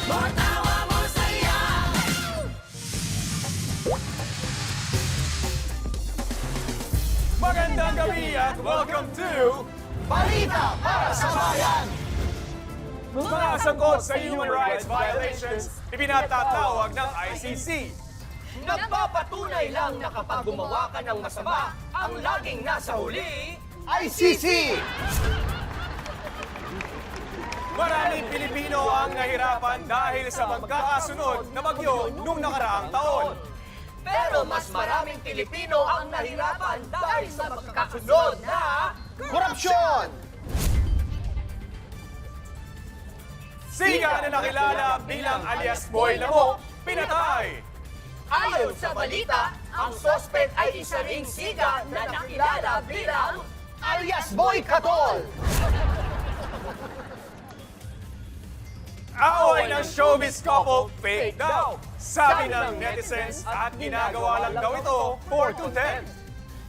Mga tawa mo saya. Magandang gabi at welcome to Balita para sa bayan. mga sangkot sa human rights violations ipinatatawag ng ICC. Nagpapatunay lang na kapag gumawa ka ng masama, ang laging nasa huli, ICC! Maraming Pilipino ang nahirapan dahil sa magkakasunod na bagyo nung nakaraang taon. pero mas maraming Pilipino ang nahirapan dahil sa magkakasunod na Korupsyon! Siga na nakilala bilang alias Boy Lamok, pinatay. ayon sa balita, ang sospek ay isa ring siga na nakilala bilang Alias Boy Katol! Away ng showbiz couple, fake daw. Sabi ng netizens at ginagawa lang daw ito for content.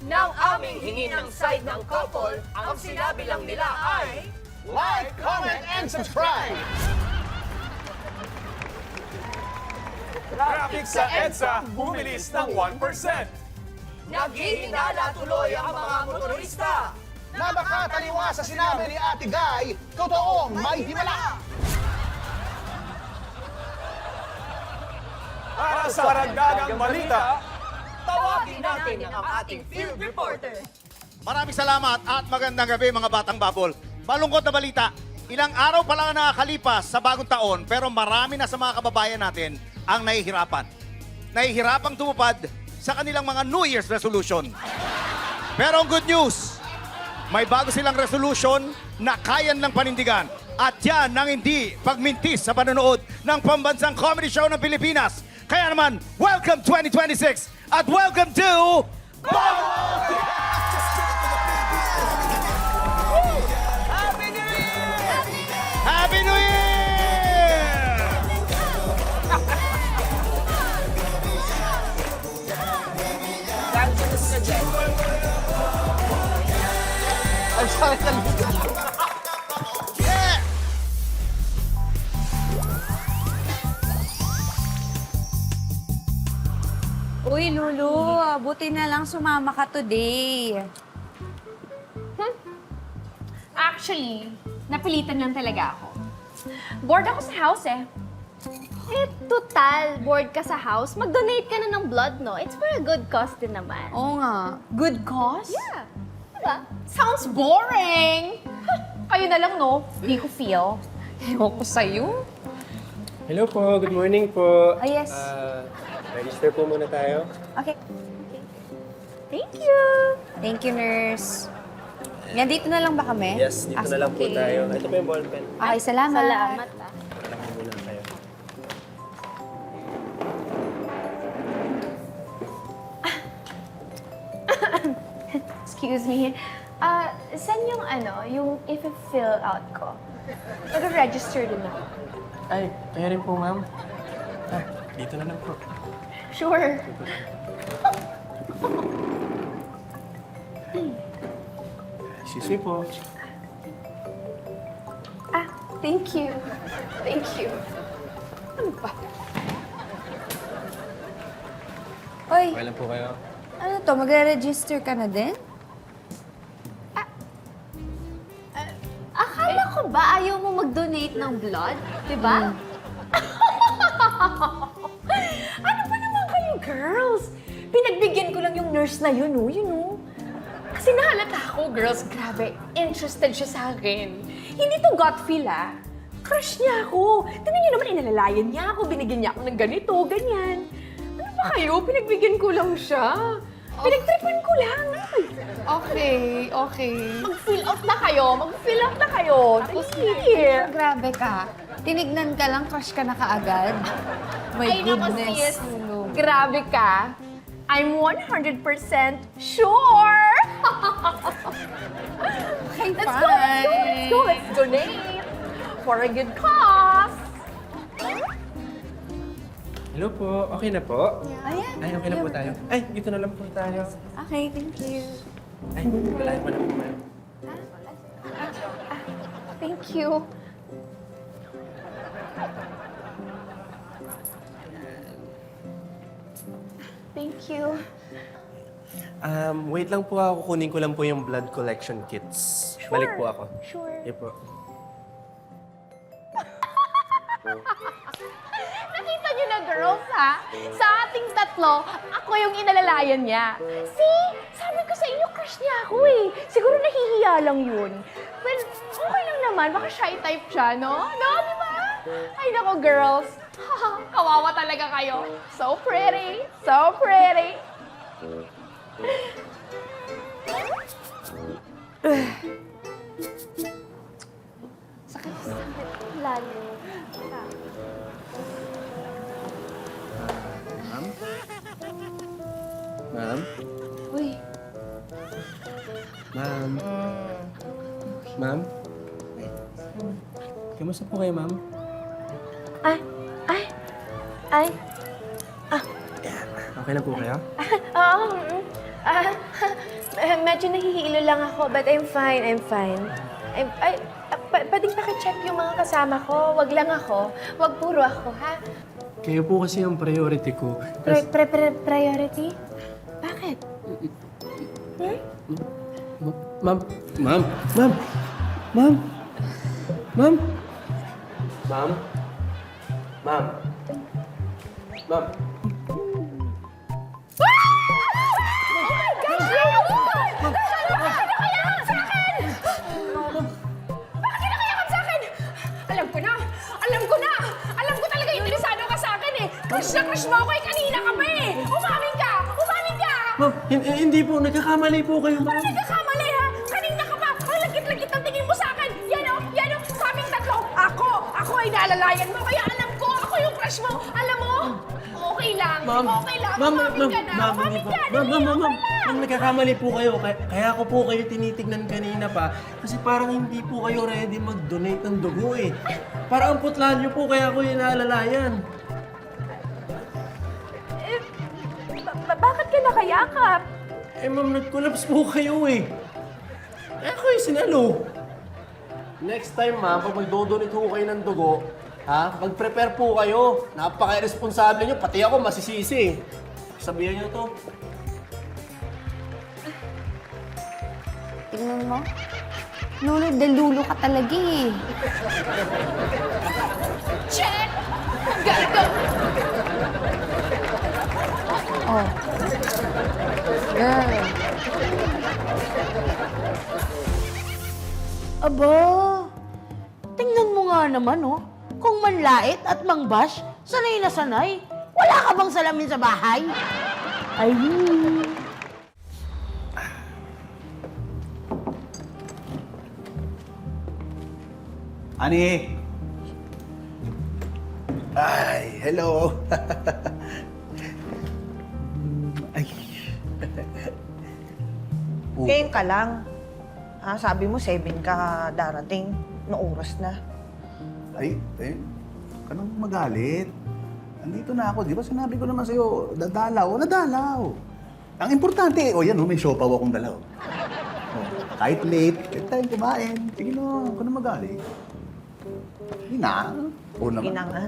Nang aming hingi ng side ng couple, ang sinabi lang nila ay Like, comment, and subscribe! Traffic sa EDSA bumilis ng 1%. naghihinala tuloy ang mga motorista. Na baka taliwa sa sinabi ni Ate Guy, totoong may himala! Para sa karagdagang balita, Tawagin natin ang ating field reporter. Maraming salamat at magandang gabi mga batang babol. Malungkot na balita, ilang araw pa lang nakakalipas sa bagong taon pero marami na sa mga kababayan natin ang nahihirapan. Nahihirapang tumupad sa kanilang mga New Year's resolution. Pero ang good news, may bago silang resolution na kayan ng panindigan. At yan ang hindi pagmintis sa panonood ng pambansang comedy show ng Pilipinas. Kaya naman, welcome 2026 at welcome to... Happy New Year! Ang sakit ng likod. Yeah! Uy, Lulu, buti na lang sumama ka today. Actually, napilitan lang talaga ako. Bored ako sa house eh. Eh, total, bored ka sa house, mag-donate ka na ng blood, no? It's for a good cause din naman. Oo nga. Good cause? Yeah. Diba? Sounds boring! Kayo na lang, no? Hindi ko feel. Ewan ko sa'yo. Hello po, good morning po. Oh, yes. Register po muna tayo. Okay. Thank you! Thank you, nurse. Yan, dito na lang ba kami? Yes, dito na lang po okay. tayo. Ito po yung ballpen. Okay, salamat. Salamat, ah. Lang muna kayo. Excuse me. Saan yung yung if-fill out ko? Nag-register din ako. Ay, kaya rin po ma'am. Dito na lang po. Sure. Excuse me po. Thank you. Thank you. Ano ba? Uy, Okay lang po kayo. ano to? Magre-register ka na din? Akala ko ba ayaw mo mag-donate ng blood? Diba? Ano ba naman kayo, girls? Pinagbigyan ko lang yung nurse na yun, oh. Kasi nahalata ako, girls. Grabe, interested siya sa akin. Hindi to gut feel, ah. Crush niya ako. Tingnan niyo naman, inalalayan niya ako. Binigyan niya ako ng ganito, ganyan. Ano ba kayo? Pinagbigyan ko lang siya. Pinagtripan ko lang. Okay, okay. Mag-fill out na kayo. Mag-fill out na kayo. Dali. Grabe ka. Tinignan ka lang, crush ka na kaagad. My Ay, naku, goodness. sis. Grabe ka. I'm 100% sure. Okay, Let's go, let's go, let's go. Let's donate for a good cause. Hello po, okay na po? Ayan. Ay, okay na po tayo. Ay, dito na lang po tayo. Okay, thank you. Ay, malayo pa na po kayo. Thank you. Thank you. Wait lang po ako. Kunin ko lang po yung blood collection kits. Balik po ako. Sure. Sige po. Nakita niyo na, girls, ha? Sa ating tatlo, ako yung inalalayan niya. See? Sabi ko sa inyo, crush niya ako eh. Siguro nahihiya lang yun. Well, okay lang naman. Baka shy type siya, no? No, di ba? Ay, nako, girls. Kawawa talaga kayo. So pretty. So pretty. Lalo. Ma'am? Uy. Ma'am? Ma'am? Kamusta po kayo, ma'am? Ay. Okay lang po kayo? Oo. Medyo nahihilo lang ako, but I'm fine. Pwedeng pakicheck yung mga kasama ko. Wag lang ako. Wag puro ako, ha? Kayo po kasi ang priority ko. Priority? Bakit? Ma'am? Ma'am? Ma'am? Ma'am? Ma'am? Ma'am? Ma'am? Ma'am? Alam ko talaga interesado ka sa akin eh. Crush na crush mo ako eh. Kanina ka pa eh. Umamin ka! Ma'am, hindi po. Nagkakamali po kayo, ma'am. Nagkakamali ha? Kanina ka pa. Ang lagkit-lagkit ang tingin mo sa akin. Yan o. Sa aming tatlo. Ako ay naalalayan mo. Kaya alam ko, ako yung crush mo. Alam mo? Okay lang. Ma'am, Umamin ka na. Ma'am, nagkakamali po kayo. Kaya ako po kayo tinitignan kanina pa. Kasi parang hindi po kayo ready mag-donate ng dugo eh. Parang ang putlaan niyo po, kaya ako yung naalalayan. Bakit ka nakayakap? Eh, ma'am, nag-collapse po kayo eh. Eh, ako yung sinalo. Next time, ma'am, pag mag-donate po kayo ng dugo, ha, mag-prepare po kayo. Napaka-irresponsable niyo, pati ako masisisi. Sabihan niyo to. Tingnan mo. Lulo de lulo ka talaga eh. Check! Gotta go! Oh. Girl. Aba, tingnan mo nga naman, oh. Kung manlait at mangbash, sanay na sanay. Wala ka bang salamin sa bahay? Ayun. Ani! Ay, hello! Ay. Ngayon ka lang. Sabi mo 7 ka darating. No oras na. Ay, ka nang magalit. Andito na ako, di ba sinabi ko naman sa'yo, dadalaw, nadalaw. Ang importante, yan, may siopaw akong dalaw. Kahit late tayo kumain. Sige na, ako na magalit. Hindi na. Sige na nga.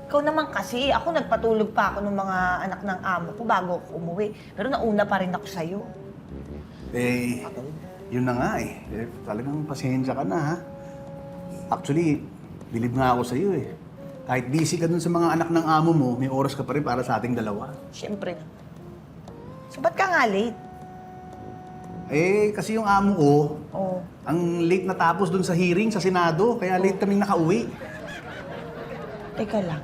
Ikaw naman kasi, ako nagpatulog pa ako ng mga anak ng amo ko bago ako umuwi. Pero nauna pa rin ako sa'yo. Yun na nga talagang pasensya ka na, ha? Actually, bilib nga ako sa'yo eh. Kahit busy ka dun sa mga anak ng amo mo, may oras ka pa rin para sa ating dalawa. Siyempre na. So, ba't ka nga late? Kasi yung amo ko, Oh. ang late natapos dun sa hearing sa Senado, kaya late kaming nakauwi. Teka lang.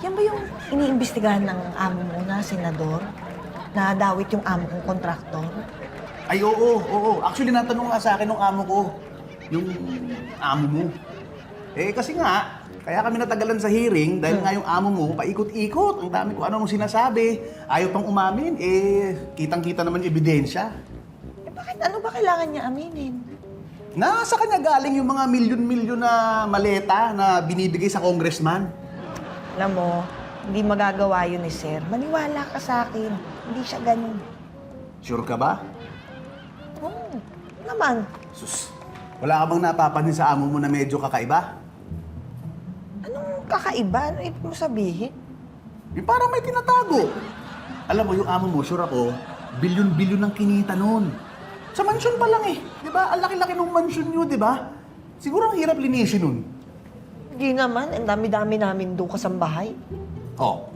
Yan ba yung iniimbestigahan ng amo mo na senador? Na dawit yung amo kong kontraktor? Ay, oo. Actually, natanong nga sa akin ng amo ko, yung amo mo. Kasi nga, kaya kami natagalan sa hearing dahil nga yung amo mo, paikot-ikot. Ang dami ko ano sinasabi. Ayaw pang umamin. Kitang-kita naman yung ebidensya. Bakit? Ano ba kailangan niya aminin? Nasa kanya galing yung mga milyon-milyon na maleta na binibigay sa congressman. Alam mo, hindi magagawa yun ni Sir. Maniwala ka sa akin. Hindi siya ganun. Sure ka ba? Oo, naman. Sus, wala ka bang napapansin sa amo mo na medyo kakaiba? Anong kakaiba? Ano ibig mo sabihin? Parang may tinatago. Alam mo, yung amo mo, sure ako, bilyon-bilyon ang kinita nun. Sa mansyon pa lang eh. Di ba? Ang laki-laki ng mansyon nyo, di ba? Siguro ang hirap linisin nun. Hindi naman, ang dami-dami namin doon kasambahay. Oh,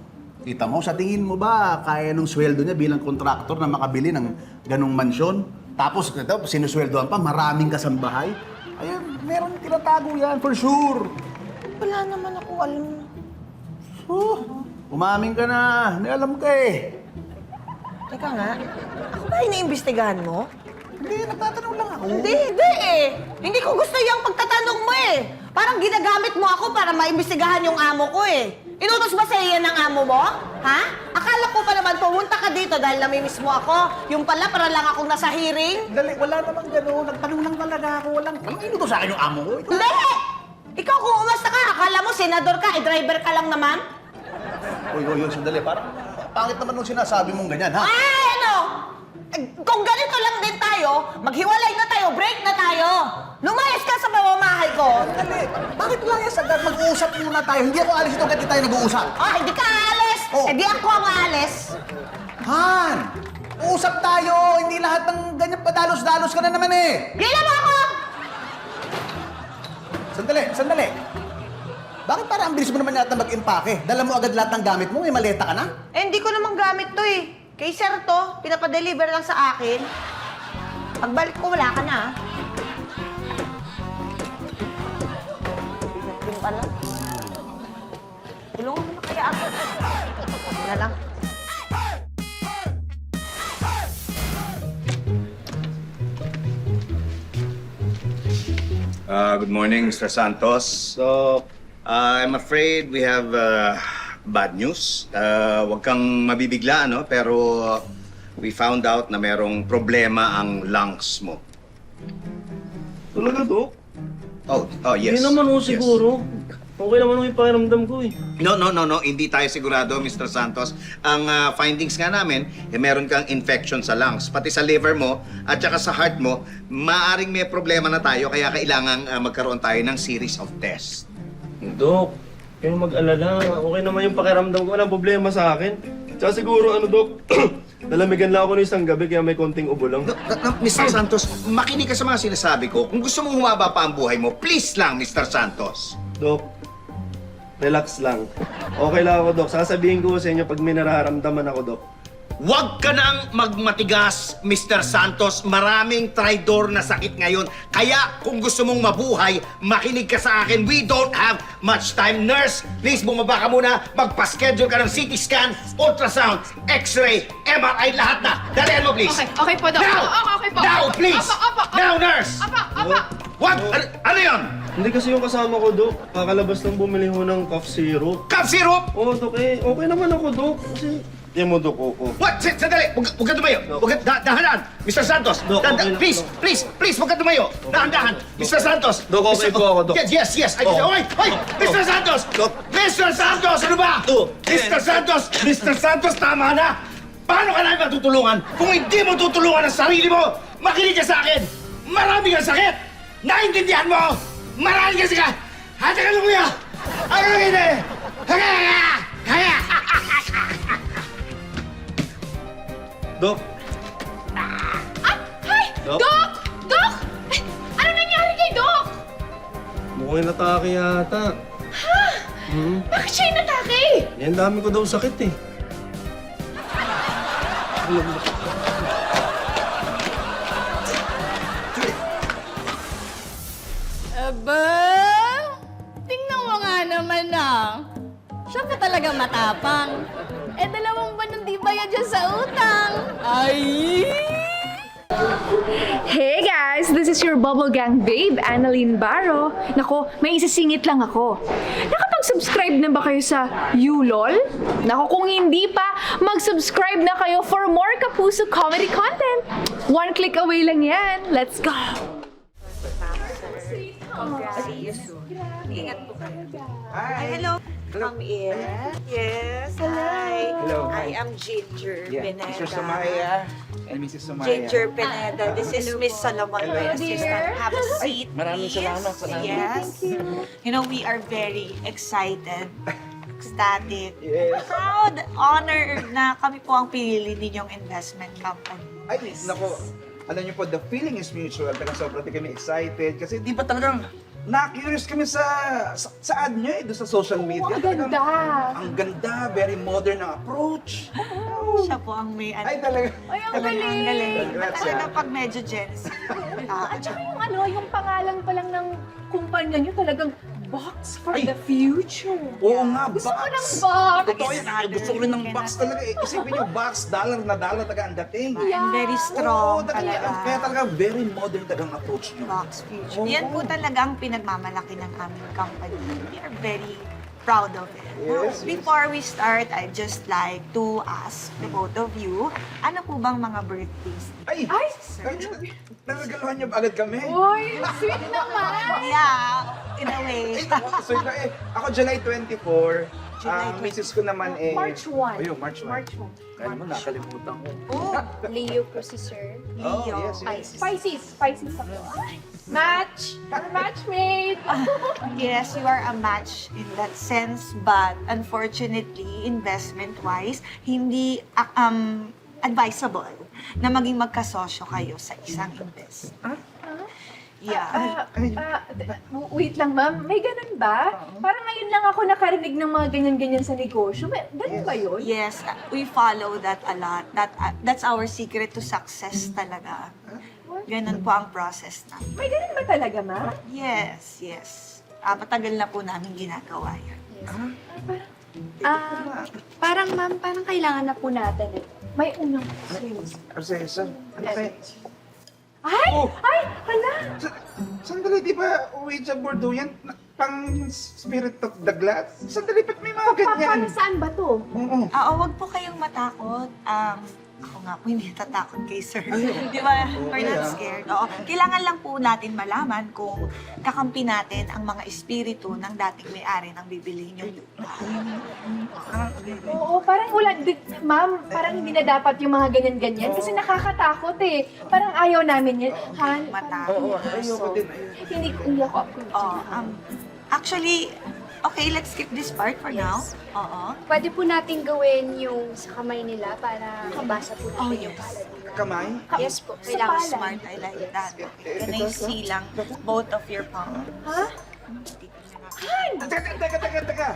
kita mo, sa tingin mo ba, kaya nung sweldo niya bilang kontraktor na makabili ng ganong mansyon? Tapos, ito, sinusweldoan pa, maraming kasambahay? Ayun, meron tinatago yan, for sure. Wala naman ako alam. Umaming ka na. May alam ka eh. Teka nga, ako ba iniimbestigahan mo? Hindi, nagtatanong lang ako. Hindi eh. Hindi ko gusto yung pagtatanong mo eh. Parang ginagamit mo ako para maimbestigahan yung amo ko eh. Inutos ba sa'yo yan ng amo mo? Ha? Akala ko pa naman pumunta ka dito dahil namimiss mo ako. Yung pala, para lang akong nasa hearing. Dali, wala namang gano'n. Nagtanong lang talaga ako. Walang inuto sa akin yung amo ko. Hindi! Ikaw kung umasta ka, akala mo senador ka, driver ka lang naman? Uy, sandali. Parang pangit naman nung sinasabi mong ganyan, ha? Ay, ano? Kung ganito lang din tayo, maghiwalay na tayo, break na tayo. Lumayas ka sa pamamahay ko. Dali, bakit lumayas agad? Mag-uusap muna tayo. Hindi ako alis ito kahit di tayo nag-uusap. Ah, hindi ka aalis. Oh. Eh di ako ang aalis. Han! Uusap tayo! Hindi lahat ng ganyan padalos-dalos ka na naman eh! Gila mo ako! Sandali. Bakit parang ang bilis mo naman yata mag-impake? Dala mo agad lahat ng gamit mo, may maleta ka na? Eh, hindi ko naman gamit to eh. Kay sir to, pinapadeliver lang sa akin. Pagbalik ko, wala ka na ah. Yung pala. Tulungan mo na kaya ako. Wala lang. Good morning, Mr. Santos. So, I'm afraid we have bad news. Huwag kang mabibigla, no? Pero we found out na merong problema ang lungs mo. Talaga, Dok? Oh, yes. Hindi naman ho Yes. siguro. Okay naman ho yung pakiramdam ko eh. No. Hindi tayo sigurado, Mr. Santos. Ang findings nga namin, meron kang infection sa lungs, pati sa liver mo, at saka sa heart mo, maaring may problema na tayo, kaya kailangan magkaroon tayo ng series of tests. Dok, kayo mag-alala. Okay naman yung pakiramdam ko. Walang problema sa akin. Tsaka siguro, Dok, nalamigan lang ako ng isang gabi kaya may konting ubo lang. Mr. Santos, makinig ka sa mga sinasabi ko. Kung gusto mong humaba pa ang buhay mo, please lang, Mr. Santos. Dok, relax lang. Okay lang ako, Dok. Sasabihin ko sa inyo pag may nararamdaman ako, Dok. Huwag ka nang magmatigas, Mr. Santos. Maraming traidor na sakit ngayon. Kaya kung gusto mong mabuhay, makinig ka sa akin. We don't have much time. Nurse, please bumaba ka muna. Magpa-schedule ka ng CT scan, ultrasound, X-ray, MRI, lahat na. Dalihan mo, please. Okay po, Dok. Now! Okay po. Now, please! Opo. Now, nurse! Opo. What? Ano yun? Hindi kasi yung kasama ko, Dok. Kakalabas lang bumili ho ng cough syrup. Cough syrup? Oo, Dok. Okay naman ako, Dok. Kasi, yan mo, Dok. Oo. What? Sandali! Huwag ka tumayo! Dahan-dahan! Mr. Santos! Dok, okay lang, Please! Huwag ka tumayo! Dahan-dahan! Mr. Santos! Dok, okay po ako, Dok. Yes! Oy! Mr. Santos! Mr. Santos! Ano ba? Mr. Santos! Tama na! Paano ka namin matutulungan kung hindi mo tutulungan ang sarili mo? Makinig ka sa akin! Marami kang sakit! Naintindihan mo? Marami kang sakit! Hati ka lang, kuya! Ano lang hindi? Kaya! Dok, Hi! Dok? Dok! Ano nangyari kay Dok? mukhang natake yata. Bakit siya inatake? Yan, dami ko daw sakit eh. Aba, tingnan mo nga naman siya pa talaga matapang. Eh, 2 buwan di bayad dyan sa utang. Ay! Hey guys! This is your Bubble Gang babe, Annalyn Barro. Nako, may isisingit lang ako. Nakapag-subscribe na ba kayo sa YouLol? Nako, kung hindi pa, mag-subscribe na kayo for more Kapuso comedy content. 1 click away lang yan. Let's go! Hi, hello. Come in. Yes. Hi. Hello. I am Ginger Pineda. Mr. Sumaya and Mrs. Sumaya. Ginger Pineda. This is Miss Salomon, my assistant. Have a seat, Maraming please. salamat. Yes. You know, we are very excited ecstatic. Yes. Proud, honored na kami po ang pinili ninyong investment company. Ay, nako. Alam niyo po, the feeling is mutual. Talagang sobrang kami excited. Kasi di ba talagang na-curious kami sa ad niyo doon sa social media. Ang ganda. Ang ganda, very modern ang approach. Siya po ang may ano. Ay, talaga. Ay, ang Talagang ang galing. Congrats, Talaga ah. pag medyo Gen Z. At saka yung pangalan pa lang ng kumpanya nyo talagang box for Ay. the future. Oo nga, Gusto box. ko ng box. Totoo yan. Gusto ko rin ng box talaga. Isipin niyo, box, dollar na dollar talaga ang dating. And very Oo, strong talaga. talaga. Kaya talaga very modern talaga ang approach niyo. Box future. Yan po talaga ang pinagmamalaki ng aming company. We are very proud of it. Yes, Before we start, I'd just like to ask the both of you, ano po bang mga birthdays? Ay! Nagagaluhan niyo ba agad kami? Uy, sweet naman. Yeah, in a way. So, ako July 24. July Ang misis ko naman eh... March 1. Ayun, March 1. March 1. Kaya mo, nakalimutan ko. Oh, Leo po si Sir. Oh, Leo. yes. Pisces ako. Match. Matchmate. Yes, you are a match in that sense, but unfortunately, investment-wise, hindi advisable na maging magkasosyo kayo sa isang invest. Yeah. Wait lang, ma'am. May ganun ba? Parang ngayon lang ako nakarinig ng mga ganyan-ganyan sa negosyo. Ganun ba yun? Yes, we follow that a lot. That's our secret to success talaga. Ganun po ang process namin. May ganun ba talaga, ma'am? Yes, yes. Matagal na po namin ginagawa yan. Parang ma'am, parang kailangan na po natin eh. May unang sales. Arcesa, ano kaya? Ay! Oh! Ay! Hala! Sandali, di ba Ouija Bordeaux yan? Pang spirit of the glass? Sandali, ba't may mga ganyan? Para saan ba to? Oo. Wag po kayong matakot. Ako nga po hindi natatakot kay sir. Di ba? We're not scared. Oo. Kailangan lang po natin malaman kung kakampi natin ang mga espiritu ng dating may-ari ng bibilihin yung lupa. Oo, parang wala, ma'am, parang hindi na dapat yung mga ganyan-ganyan kasi nakakatakot eh. Parang ayaw namin yan. Han, Matakot. Oo, ayoko din. hindi ako approve. Actually, okay, let's skip this part for now. Oo. Pwede po natin gawin yung sa kamay nila para kabasa po natin yung palad nila. Kamay? Yes po, Kailangan kailangan. smart. I like that. Can I see lang both of your palms? Ha? Teka.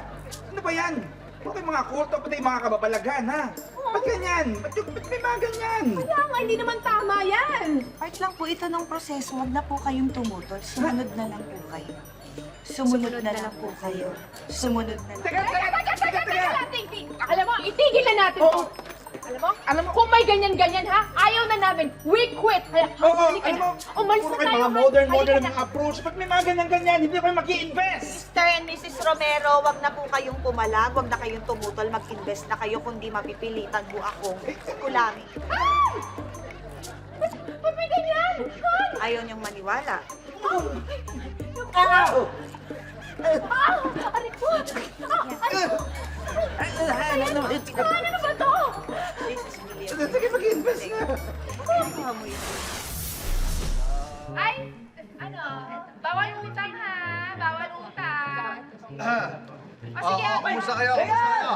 Ano ba yan? Huwag kayong mga kulto, pati mga kababalagan, ha? Ba't ganyan? Ba't may mga ganyan? Kaya nga, hindi naman tama yan. Part lang po ito ng proseso. Huwag na po kayong tumutol. Sumunod na lang po kayo. Sumunod na lang po kayo. Sumunod na lang. Teka! Alam mo, itigil na natin to. Alam mo, kung may ganyan-ganyan ha, ayaw na namin. We quit. Kaya, Oo, halika alam na. mo, Umalis puro na kayo tayo. mga Han. modern Halika na. mga approach. Ba't may mga ganyan-ganyan? Hindi kayo mag-i-invest. Mr. and Mrs. Romero, wag na po kayong pumalag, wag na kayong tumutol, mag-invest na kayo kundi mapipilitan po akong kulangin. Ba't may ganyan? Han. Ayaw niyong maniwala. Aray ko. Ano ba to? This is really Sige, mag-i-invest na. Ay, ano, bawal utang ha. Bawal utang. Sige, Kumusta kayo? Hello.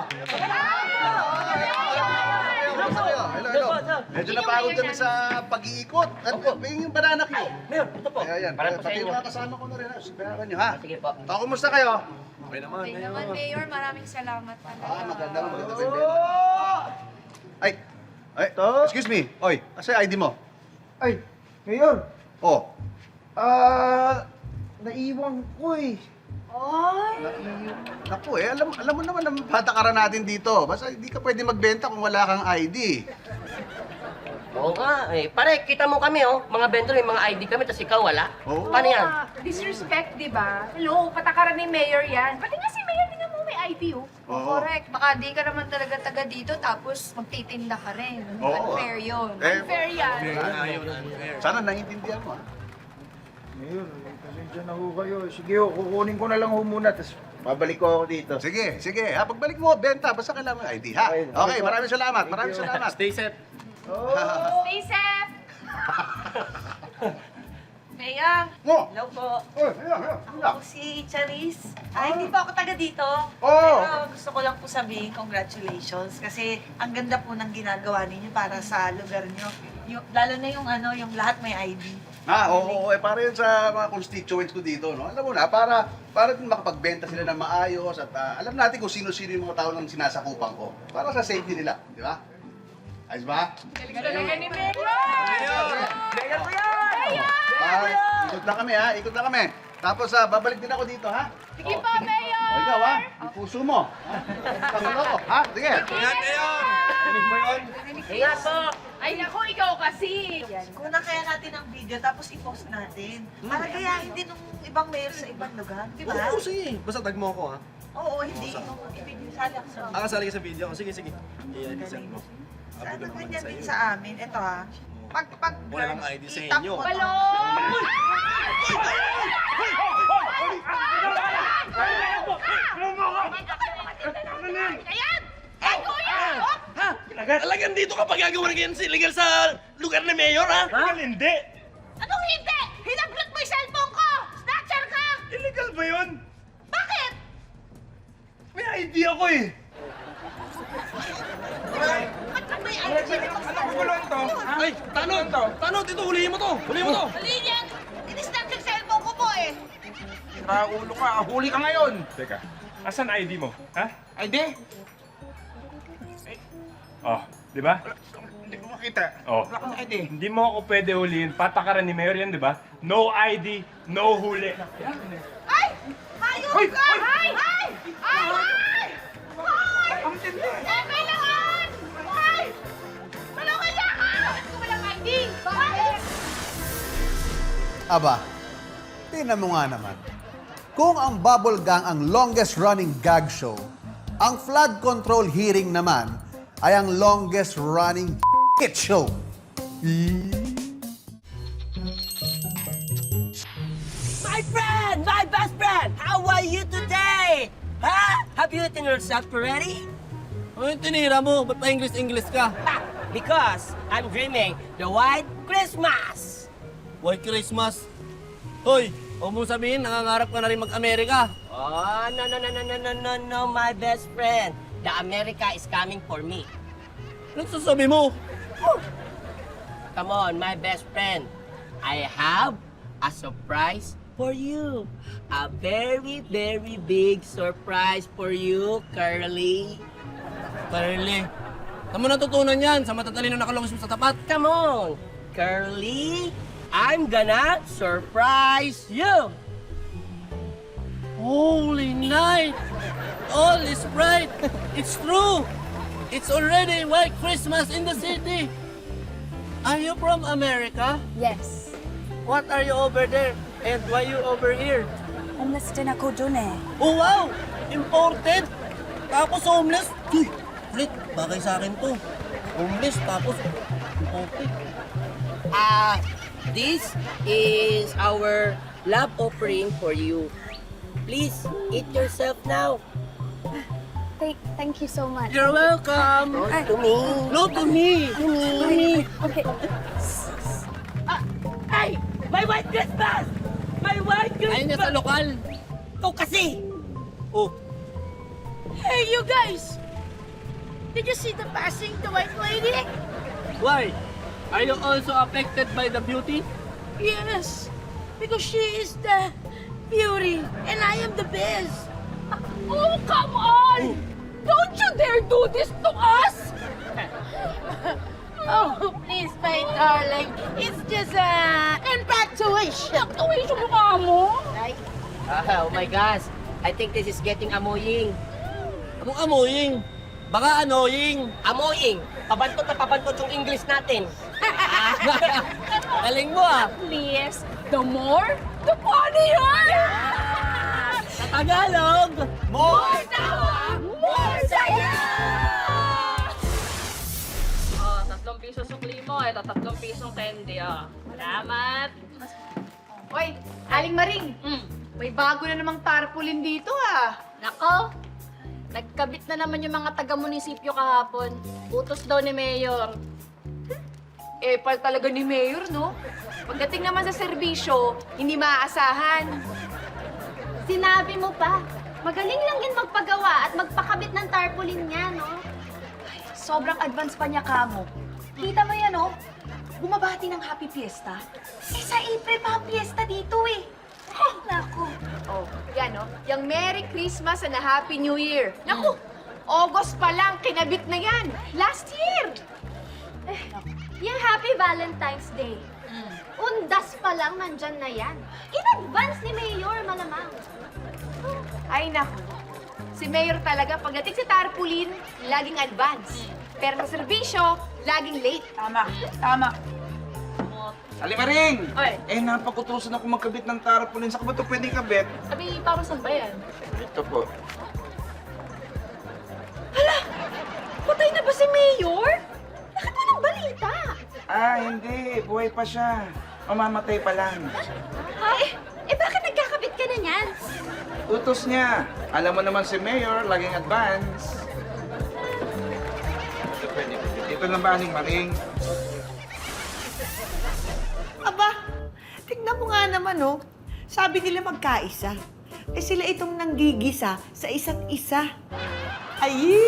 Medyo napagod kami sa pag-iikot. At yung banana cue. Mayor, ito po. Ayan, pati yung mga kasama ko na rin. Sabihan nyo, ha? Sige po. Kumusta kayo? Okay naman. Mayor, maraming salamat talaga. Maganda ba yung Ay, excuse me. Oy, asa yung ID mo? Ay, ngayon. Oh, Naiwan ko eh. naku alam mo naman ang patakaran natin dito. Basta hindi ka pwede magbenta kung wala kang ID. Oo nga, eh. Pare, kita mo kami, oh. Mga vendor, may mga ID kami, tapos ikaw wala. Oo. Paano yan? Disrespect, di ba? Hello, patakaran ni Mayor yan. Pati nga si Mayor, tingnan mo may ID, oh. Oo. Correct. Baka di ka naman talaga taga dito tapos magtitinda ka rin. Oo. Unfair yun. Fair yan. Sana naiintindihan mo, ha? Ngayon, pasensya na ho kayo. Sige ho, kukunin ko na lang ho muna, tapos babalik ko ako dito. Sige. Ha, pagbalik mo, benta. Basta kailangan ng ID, ha? Okay. Okay, maraming salamat. Maraming salamat. Stay safe. Stay safe. Mayor, Oh! hello po. Oh, ayan. Ako si Charis. Ay, hindi po ako taga dito. Oh! Pero gusto ko lang lang po sabihin congratulations kasi ang ganda po ng ginagawa ninyo para sa lugar nyo. Lalo na yung lahat may ID. Oo, para yun sa mga constituents ko dito, no? Alam mo na, para din makapagbenta sila ng maayos at alam natin kung sino-sino yung mga tao ng sinasakupan ko. Para sa safety nila, di ba? Ayos ba? Ikot lang kami, ha? Ikot lang kami. Tapos, babalik din ako dito, ha? Sige po, Mayor! O, ikaw, ha? Yung puso mo. Tanggol ako, ha? Sige. Ingat kayo! Tinig mo yun? Ingat po! Ay, naku, ikaw kasi! Kunan kaya natin ang video tapos i-post natin. Para gayahin din ng ibang mayor sa ibang lugar, di ba? Oo, sige. Basta tag mo ako, ha? Oo, hindi. I-video sali ako sa Kasali ka sa video. Sige, sige. I-set mo. Sana ganyan din sa amin. Ito ha. Pag Walang ID sa itap inyo. mo to. Balon! Ayan! Eh, kuya! Talagang dito ka pa gagawa ng ganyan illegal sa lugar ni Mayor, ha? Hindi! Anong hindi? Hinablot mo yung cellphone ko! Snatcher ka! Illegal ba yun? Bakit? May ID ako eh! Ba't may ID? Ano kulong to? Ay, Tanong, dito, hulihin mo to! Hulihin mo to! Dali yan! Ini-snatch yung cellphone ko po eh! Ulo ka, huli ka ngayon. Teka, asan ID mo? Ha? ID? Oh, di ba? Hindi ko makita. Oh. Wala kang ID. Hindi mo ako pwede huliin. Patakaran ni Mayor yan, di ba? No ID, no huli. Ay! Hayop ka! Ay! Ay! Ay! Ay! Ang tindi. Eh, kailangan! Ay! Tulungan niya ka! Bakit ko walang ID? Bakit? Aba, tingnan mo nga naman. Kung ang Bubble Gang ang longest running gag show, ang flood control hearing naman ay ang longest running hit show. My friend! My best friend! How are you today? Huh? Have you eaten yourself already? Ano yung tinira mo? Ba't pa-English ka? Ha! Because I'm dreaming the white Christmas! White Christmas. Hoy, huwag mo sabihin, nangangarap ka na rin mag-Amerika. Oh, no, my best friend. The America is coming for me. Anong sasabi mo? Come on, my best friend. I have a surprise for you. A very, very big surprise for you, Curly. Curly, saan mo natutunan yan? Sa matatalino na kalungis mo sa tapat? Come on, Curly. I'm gonna surprise you. Holy night! All is bright! It's true! It's already White Christmas in the city! Are you from America? Yes. What are you over there? And why you over here? Homeless din ako dun eh. Oh wow! Imported! Tapos homeless? Uy! Ulit, bagay sa akin to. Homeless tapos imported. This is our love offering for you. Please, eat yourself now. Thank you so much. You're welcome! To me. No, to me! To me! Okay. Ay! My white Christmas! My white Ayun niya sa lokal. Ikaw kasi! Oh, Hey, you guys! Did you see the passing the white lady? why? Are you also affected by the beauty? Yes, because she is the beauty and I am the best. Oh, come on! Don't you dare do this to us! Oh, please, my darling. It's just infatuation. Actuation mo ka mo? Oh my gosh. I think this is getting annoying. Anong amoying? Baka annoying. Amoying. Pabantot na pabantot yung English natin. Galing mo ah. Please, the more, the funnier! Sa Tagalog. More tawa, more saya! Oh, 3 piso sukli mo, ito 3 pisong candy, oh. Salamat. Hoy, Aling Maring, may bago na namang tarpaulin dito ah. Nako, nagkabit na naman yung mga taga-munisipyo kahapon. Utos daw ni Mayor. Pal talaga ni Mayor, no? Pagdating naman sa serbisyo, hindi maaasahan. Sinabi mo pa, magaling lang yan magpagawa at magpakabit ng ng tarpaulin niya, no? Sobrang advance pa niya kamo. Kita mo yan, oh? Bumabati ng Happy Fiesta. Eh, sa April pa ang fiesta dito, eh. Ay, naku. Oh, yan oh. Yung Merry Christmas and a Happy New Year. Naku, August pa lang, kinabit na yan. Last year. Yung Happy Valentine's Day. Undas pa lang, nandyan na yan. In advance ni Mayor, malamang. Ay, naku. Si Mayor talaga, pagdating sa tarpaulin, laging advance. Pero sa serbisyo, laging late. Tama. Alimaring! Oy. Napakutusan ako magkabit ng tarpaulin. Saan ka ba ito pwedeng kabit? Sabi, para saan ba yan? Ito po. Patay na ba si Mayor? Bakit walang balita? Hindi. Buhay pa siya. Mamamatay pa lang. Bakit nagkakabit ka na niyan? Utos niya. Alam mo naman si Mayor, laging advance. Ito pwede. Dito lang ba, Aling Maring? Aba, tignan mo nga naman, oh. Sabi nila magkaisa. Eh sila itong nanggigisa sa isa't isa. Ay!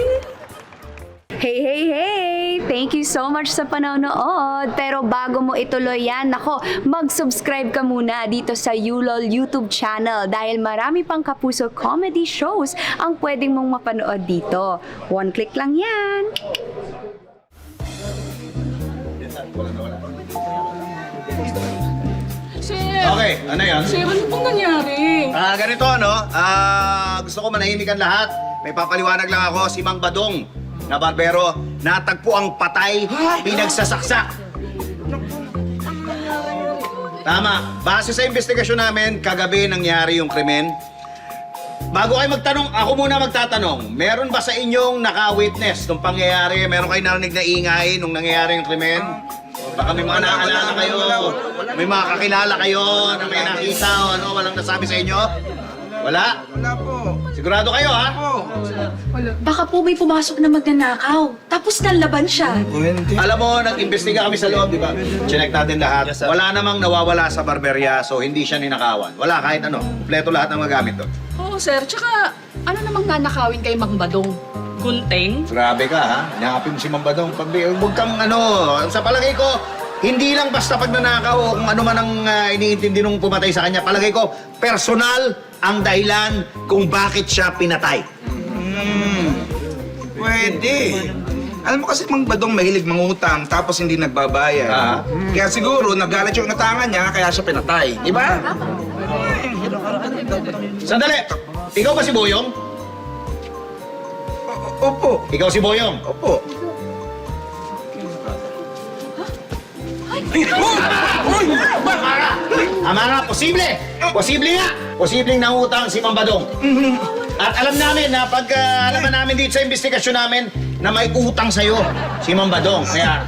Hey! Thank you so much sa panonood. Pero bago mo ituloy yan, nako, mag-subscribe ka muna dito sa Yulol YouTube channel dahil marami pang kapuso comedy shows ang pwedeng mong mapanood dito. One click lang yan. Okay, ano yan? Sir, ano pong nangyari? Ganito, no? Gusto ko manahimikan lahat. May papaliwanag lang ako, si Mang Badong na barbero, natagpo ang patay, pinagsasaksak. Tama. Base sa investigasyon namin, kagabi nangyari yung krimen. Bago kayo magtanong, ako muna magtatanong. Meron ba sa inyong naka-witness nung pangyayari? Meron kayo narinig na ingay nung nangyayari yung krimen? Baka may mga naalala kayo, may mga kakilala kayo na may nakita o ano, walang nasabi sa inyo? Wala? Wala po. Sigurado kayo, ha? Baka po may pumasok na magnanakaw. Tapos nanlaban siya. Alam mo, nag-imbestiga kami sa loob, di ba? Chinek natin lahat. Wala namang nawawala sa barberya, so hindi siya ninakawan. Wala kahit ano. Kompleto lahat ng mga gamit doon. Oo, sir. Tsaka, ano namang nanakawin kay Mang Badong? Gunting? Grabe ka, ha? Nakapin si Mambadong. Huwag kang sa palagay ko, hindi lang basta pag nanakaw o kung ano man ang iniintindi nung pumatay sa kanya. Palagay ko, personal ang dahilan kung bakit siya pinatay. Pwede. Alam mo kasi Mang Badong mahilig mangutang tapos hindi nagbabayad. Kaya siguro nagalit yung utangan niya kaya siya pinatay. Di ba? Sandali! Ikaw ba si Boyong? Opo. Ikaw si Boyong? Opo. Amara, posible! Posible nga! Posibleng nangutang si Mambadong. At alam namin na pag alaman namin dito sa investigasyon namin na may utang sa'yo si Mambadong. Kaya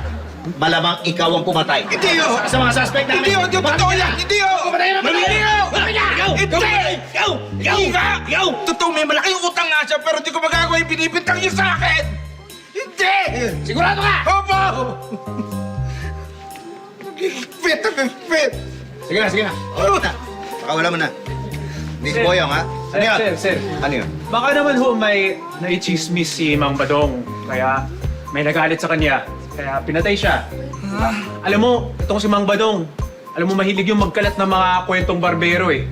malamang ikaw ang pumatay. Hindi yun! Sa mga suspect namin. Hindi yun! Hindi totoo yan! Hindi yun! Hindi yun! Hindi nga! Totoo, may malaki yung utang nga siya pero hindi ko magagawa yung binibintang niyo sa akin! Hindi! Sigurado ka! Opo! Nag-fit! Sige na, sige na. Pakawala mo na. Hindi si Boyong, ha? Ano yun? Sir. Ano yun? Baka naman ho may naichismis si Mang Badong. Kaya may nagalit sa kanya. Kaya pinatay siya. Alam mo, itong si Mang Badong, alam mo mahilig yung magkalat ng mga kwentong barbero eh.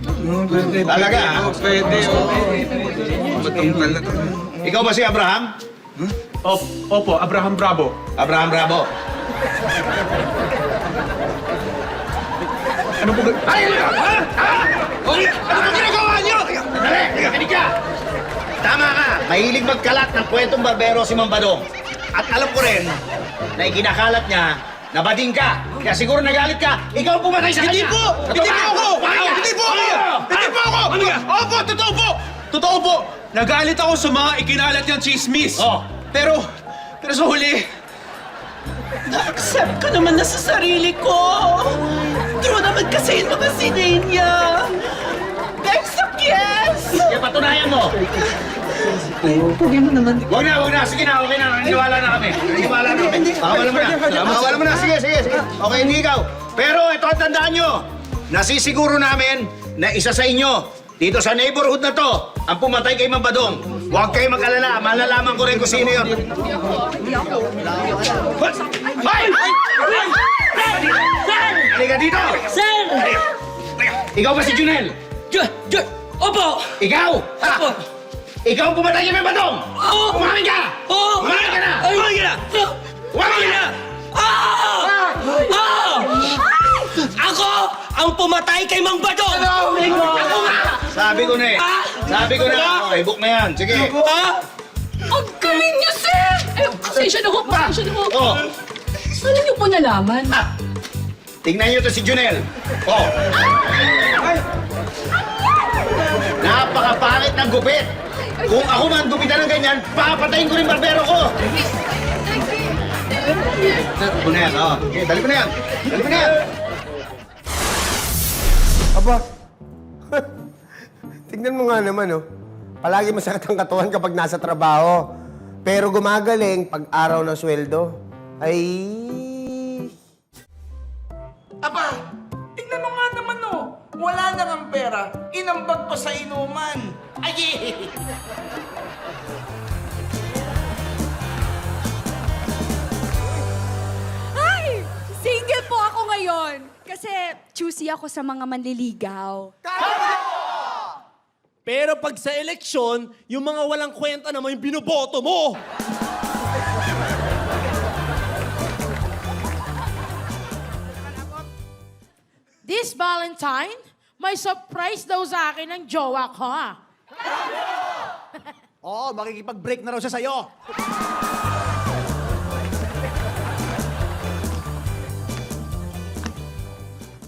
Talaga, ha? Pwede. Batong talaga. Ikaw ba si Abraham? Opo, Abraham Bravo. Abraham Bravo. Ano po? Ay! Ano ba ginagawa niyo? Dali! Kinig ka! Tama ka! Mahilig magkalat ng kwentong barbero si Mang Badong. At alam ko rin na ikinakalat niya na bading ka. Kaya siguro nagalit ka. Ikaw ang pumatay sa kanya. Hindi po! Hindi po ako! Hindi po ako! Hindi po ako! Opo! Totoo po! Totoo po! Nagalit ako sa mga ikinalat niyang chismis. Oh. Pero sa huli, Na-accept ko naman na sa sarili ko. True naman kasi yung mga sinay niya. Thanks to Kies! Kaya patunayan mo. Huwag na. Sige na, okay na. Naniwala na kami. Pakawala mo na. Sige. Okay, hindi ikaw. Pero ito ang tandaan nyo. Nasisiguro namin na isa sa inyo, dito sa neighborhood na to, ang pumatay kay Mang Badong. Huwag kayo mag-alala. Malalaman ko rin kung sino yun. Hoy! Halika dito! Sir! Ikaw ba si Junel? Opo! Ikaw? Opo! Ikaw ang pumatay kay Badong! Oo! Umamin ka! Oo! Umamin ka na! Umamin ka na! Umamin ka na! Ako ang pumatay kay Mang Badong! Ako nga! Sabi ko na eh. Sabi ko na. Okay, book na yan. Sige. Ang galing niyo, sir! Eh, pasensya na ho, pasensya na ho. Oh, Saan niyo po nalaman? tingnan niyo to si Junel. Oh. Napakapangit ng gupit. Kung ako man gupitan ng ganyan, papatayin ko rin barbero ko. Dali ko na yan, oh. Okay, dali ko na yan. Dali ko na yan. Aba, tignan mo nga naman, oh. Palagi masakit ang katawan kapag nasa trabaho. Pero gumagaling pag araw ng sweldo. Ay... Aba, tingnan mo nga naman oh. Wala na ng pera, inambag pa sa inuman. Ay! Ay! Single po ako ngayon. Kasi choosy ako sa mga manliligaw. Pero pag sa eleksyon, yung mga walang kwenta naman yung binoboto mo! This Valentine, may surprise daw sa akin ng jowa ko. Oo, makikipag-break na raw siya sa'yo.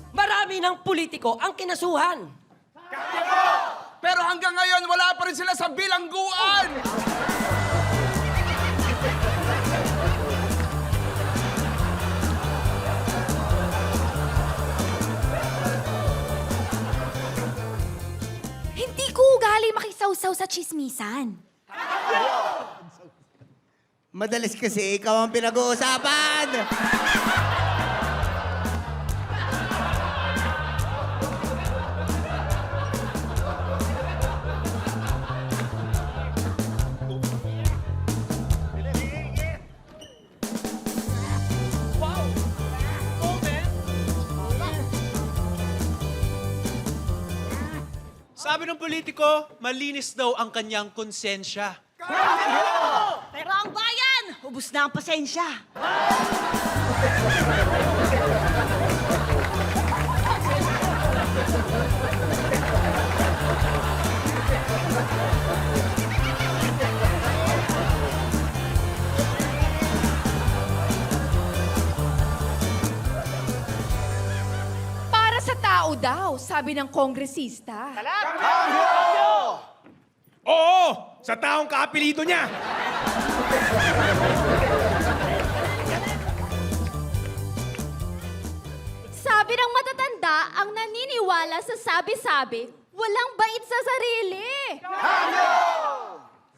Marami ng politiko ang kinasuhan. Pero hanggang ngayon, wala pa rin sila sa bilangguan! Hindi ko ugali makisawsaw sa chismisan. Madalas kasi ikaw ang pinag-uusapan! Sabi ng politiko, malinis daw ang kanyang konsensya. Pero ang bayan, ubus na ang pasensya. Para sa tao daw, sabi ng kongresista. Oo! Sa taong kaapelido niya! Sabi ng matatanda, ang naniniwala sa sabi-sabi, walang bait sa sarili.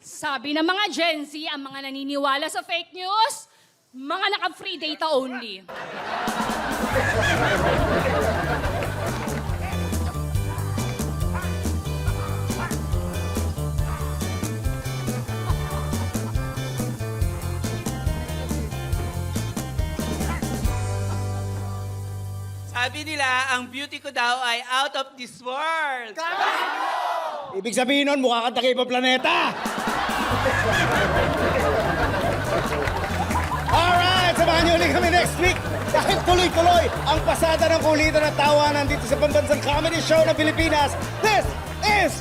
Sabi ng mga Gen Z, ang mga naniniwala sa fake news, mga naka-free data only. Sabi nila, ang beauty ko daw ay out of this world. Ibig sabihin nun, mukha ka takip ang planeta. Alright, samahan niyo ulit kami next week. Dahil tuloy-tuloy ang pasada ng kulitan at tawanan dito sa pambansang comedy show ng Pilipinas. This is